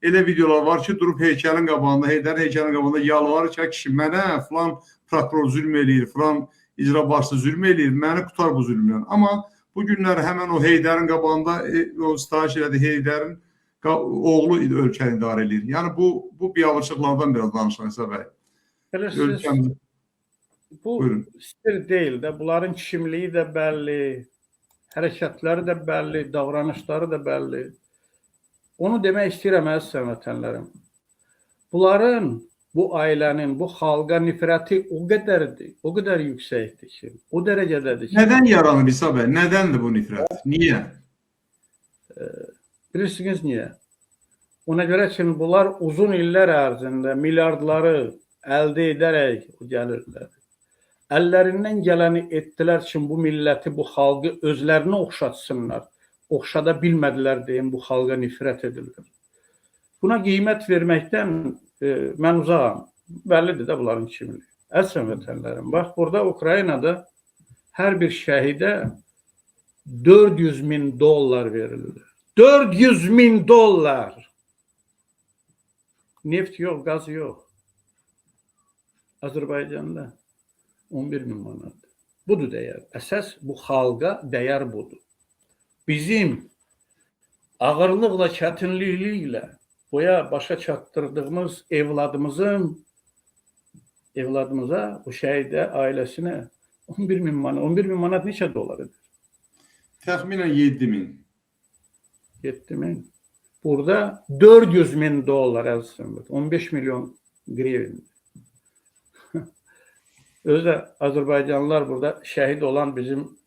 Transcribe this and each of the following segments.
elə videolar var ki, durub heykəlin qabağında, Heydər heykəlin qabağında yalvarır ki, kişi mənə filan prokuror zülm eləyir, filan icra başçısı zülm eləyir, məni qutar bu zülmdən. Amma bu günlər həmən o Heydərin qabağında o sitayiş elədi, Heydərin oğlu ölkəni idarə edir. Yəni bu biabırçılıqlardan biraz danışaq İsa bəy. Bilirsiniz, bu sir deyil də, bunların kimliyi də bəlli, hərəkətləri də bəlli, davranışları da bəlli. Onu demək istəyirəm əziz vətənlərim. Bunların, bu ailənin, bu xalqa nifrəti o qədər yüksəkdir ki, o dərəcədədir ki. Nədən yaranır İsa bəy? Nədəndir bu nifrət? Niyə? Bilirsiniz niyə? Ona görə ki, bunlar uzun illər ərzində milyardları əldə edərək gəlirlər. Əllərindən gələni etdilər ki, bu milləti, bu xalqı özlərinə oxşatsınlar. Oxşada bilmədilər deyim, bu xalqa nifrət edilir. Buna qiymət verməkdən mən uzağam. Bəllidir də bunların kimliyi. Əziz vətənlərim, bax, burada Ukraynada hər bir şəhidə $400.000 verilir. $400.000! Neft yox, qaz yox. Azərbaycanda 11.000 manat. Budur dəyər. Əsas bu xalqa dəyər budur. Bizim ağırlıqla, çətinliklə boya başa çatdırdığımız evladımıza, bu şəhidə ailəsinə 11.000 manat. 11.000 manat neçə dolar edir? Təxminən 7.000. 7.000. Burada $400.000 əzizim. 15 milyon qrivin. Özü Azərbaycanlılar burada şəhid olan bizim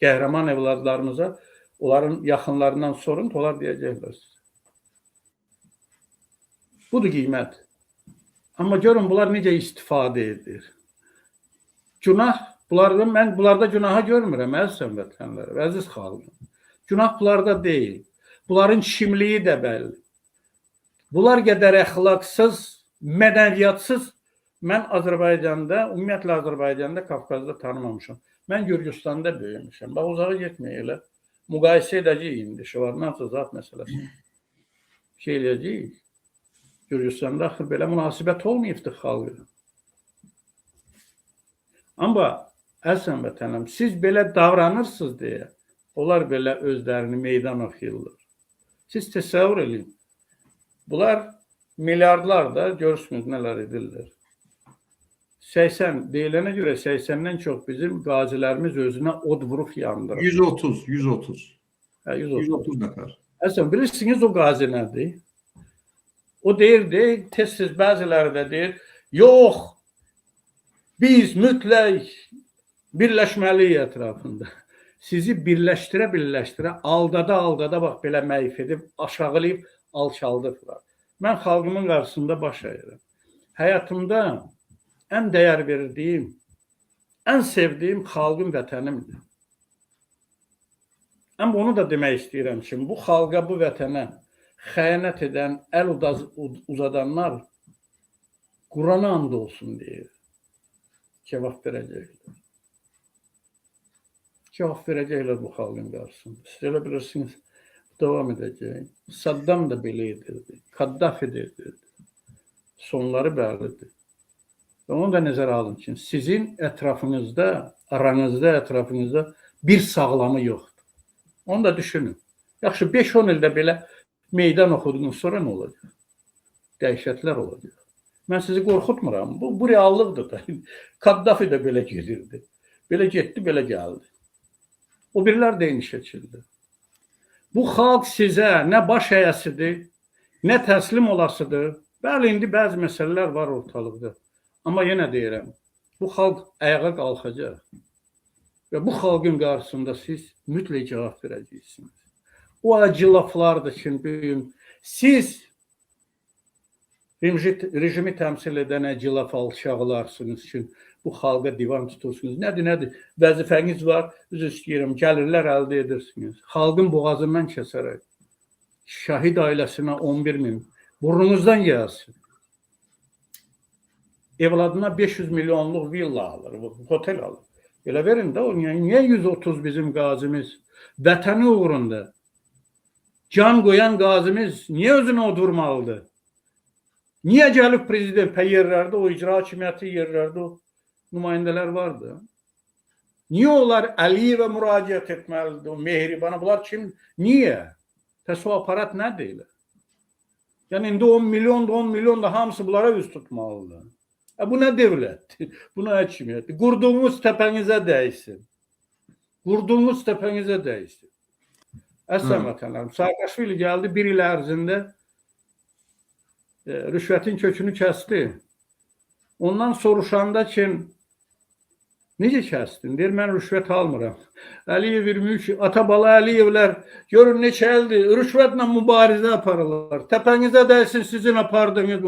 qəhrəman evladlarımıza, onların yaxınlarından sorun, onlar deyəcəklər sizə. Budur qiymət. Amma görün, bunlar necə istifadə edir. Günah, mən bunlarda günahı görmürəm, əziz vətənlər, əziz xalqım. Günah bunlarda deyil. Bunların kimliyi də bəlli. Bunlar qədər əxlaqsız, mədəniyyətsiz mən Azərbaycanda, ümumiyyətlə Azərbaycanda, Qafqazda tanımamışam. Mən Gürcüstanda böyümüşəm. Bax, uzağa getməyə elə. Müqayisə edəcəyik indi. Şıvarnatı zat məsələsi. Şey eləyəcəyik. Gürcüstanda axır belə münasibət olmayıbdır xalqı. Amma əziz vətənlərim, siz belə davranırsınız deyə, onlar belə özlərini meydan oxuyurlar. Siz təsəvvür edin. Bunlar milyardlar da görürsünüz nələr edirlər. 80, deyilənə görə 80-dən çox bizim qazilərimiz özünə od vurub yandırır. 130. 130 nəfər. Əslən, bilirsiniz o qazi nədir? O deyirdi, tez-tez bəziləri də deyir, yox, biz mütləq birləşməliyik ətrafında. Sizi birləşdirə, aldada, bax, belə məyif edib, aşağılayıb, alçaldıblar. Mən xalqımın qarşısında baş əyirəm. Həyatımda ən dəyər verdiyim, ən sevdiyim xalqım vətənimdir. Amma onu da demək istəyirəm ki, bu xalqa, bu vətənə xəyanət edən, əl uzadanlar Qurana and olsun deyir. Cavab verəcəklər. Cavab verəcəklər bu xalqın qarşısında. Siz elə bilirsiniz, davam edəcək. Saddam da belə edirdi. Kaddafi də edirdi. Sonları bəllidir. Onu da nəzərə alın ki, sizin ətrafınızda, ətrafınızda bir sağlamı yoxdur. Onu da düşünün. Yaxşı, 5-10 ildə belə meydan oxuduğunuz sonra nə olacaq? Dəhşətlər olacaq. Mən sizi qorxutmuram. Bu reallıqdır da. Kaddafi də belə gedirdi. Belə getdi, belə gəldi. O birilər də eyni şəkildə. Bu xalq sizə nə baş əyəsidir, nə təslim olasıdır. Bəli, indi bəzi məsələlər var ortalıqda. Amma yenə deyirəm, bu xalq ayağa qalxacaq və bu xalqın qarşısında siz mütləq cavab verəcəksiniz. O acı laflardır ki, siz rejimi təmsil edən acı laf alçaqlarsınız ki, bu xalqa divan tutursunuz. Nədir? Vəzifəniz var, üzr istəyirəm, gəlirlər əldə edirsiniz. Xalqın boğazından kəsərək, şəhid ailəsinə 11.000, burnunuzdan gəlsin. Evladına 500 milyonluq villa alır, hotel alır. Elə verin də, niyə 130 bizim qazimiz vətəni uğrunda can qoyan qazimiz niyə özünə oturmalıdır? Niyə gəlib prezident yerlərdə, o icra hakimiyyəti yerlərdə o nümayəndələr vardı? Niyə onlar Əliyevə müraciət etməlidir? O Mehribana bunlar kim? Niyə? Təs o aparat nədir? Yəni indi 10 milyon da hamısı bunlara üz tutmalıdır. Bu nə devlətdir? Bu nə hakimiyyətdir? Qurduğunuz təpənizə dəysin. Qurduğunuz təpənizə dəysin. Əslən vətənlərim, Saakashvili gəldi, bir il ərzində rüşvətin kökünü kəsdi. Ondan soruşanda ki, necə kəsdin? Deyir, mən rüşvət almıram. Əliyev 23, Atabala Əliyevlər görün neçə ildir, rüşvətlə mübarizə aparırlar. Təpənizə dəysin sizin apardığınız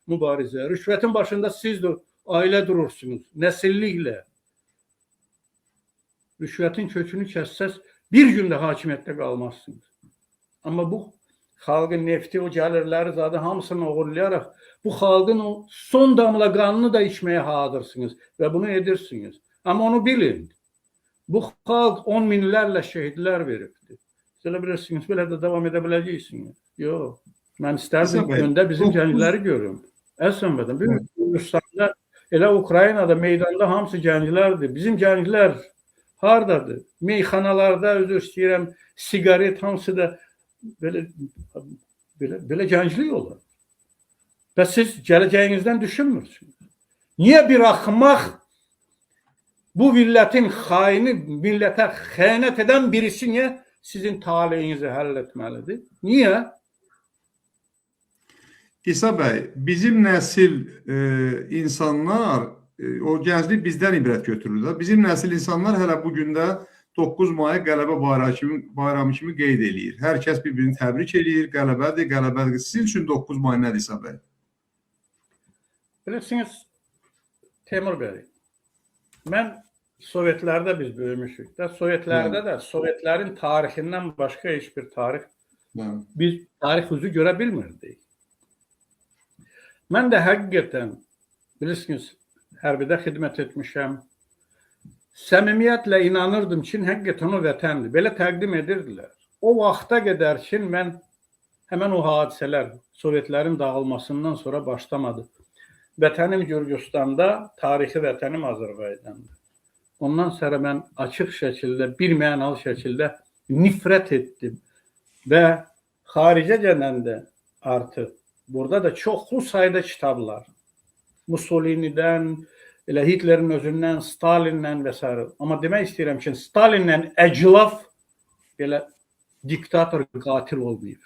mübarizə. Rüşvətin başında siz də ailə durursunuz, nəsilliklə. Rüşvətin kökünü kəssəz, bir gündə hakimiyyətdə qalmazsınız. Amma bu xalqın nefti, o gəlirləri zaten hamısını oğurlayaraq, bu xalqın o son damla qanını da içməyə hazırsınız və bunu edirsiniz. Amma onu bilin, bu xalq 10 minlərlə şəhidlər veribdir. Siz bilirsiniz, belə də davam edə biləcəksiniz. Yox, mən istərdim öndə bizim gəncləri görüm. Əslən bədən, bir Gürcüstanda, elə Ukraynada, meydanda hamısı gənclərdir. Bizim gənclər hardadır? Meyxanalarda, özür istəyirəm, sigaret hamısı da belə gənclik olur. Və siz gələcəyinizdən düşünmürsünüz. Niyə bir axmaq bu millətin xaini, millətə xəyanət edən birisi niyə sizin taleyinizi həll etməlidir? Niyə? İsa bəy, bizim nəsil insanlar, o gənclik bizdən ibrət götürürlər. Bizim nəsil insanlar hələ bugün də 9 Mayı qələbə bayramı kimi qeyd eləyir. Hər kəs bir-birini təbrik eləyir, qələbədir, qələbədir. Sizin üçün 9 May nədir İsa bəy? Bilirsiniz, Temur bəy, mən Sovetlərdə biz böyümüşük. Sovetlərdə də, Sovetlərin tarixindən başqa heç bir tarix, biz tarix üzü görə bilmirdik. Mən də həqiqətən, bilirsiniz, hərbidə xidmət etmişəm. Səmimiyyətlə inanırdım ki, həqiqətən o vətəndir. Belə təqdim edirdilər. O vaxta qədər ki, mən həmən o hadisələr Sovetlərin dağılmasından sonra başlamadı. Vətənim Gürcüstanda, tarixi vətənim Azərbaycandır. Ondan sonra mən açıq şəkildə, bir mənalı şəkildə nifrət etdim. Və xaricə gələndə artıq burada da çoxlu sayda kitablar, Mussolini'dən, elə Hitlerin özündən, Stalindən və s. Amma demək istəyirəm ki, Stalinlə əclaf belə diktator, qatil olmayıb.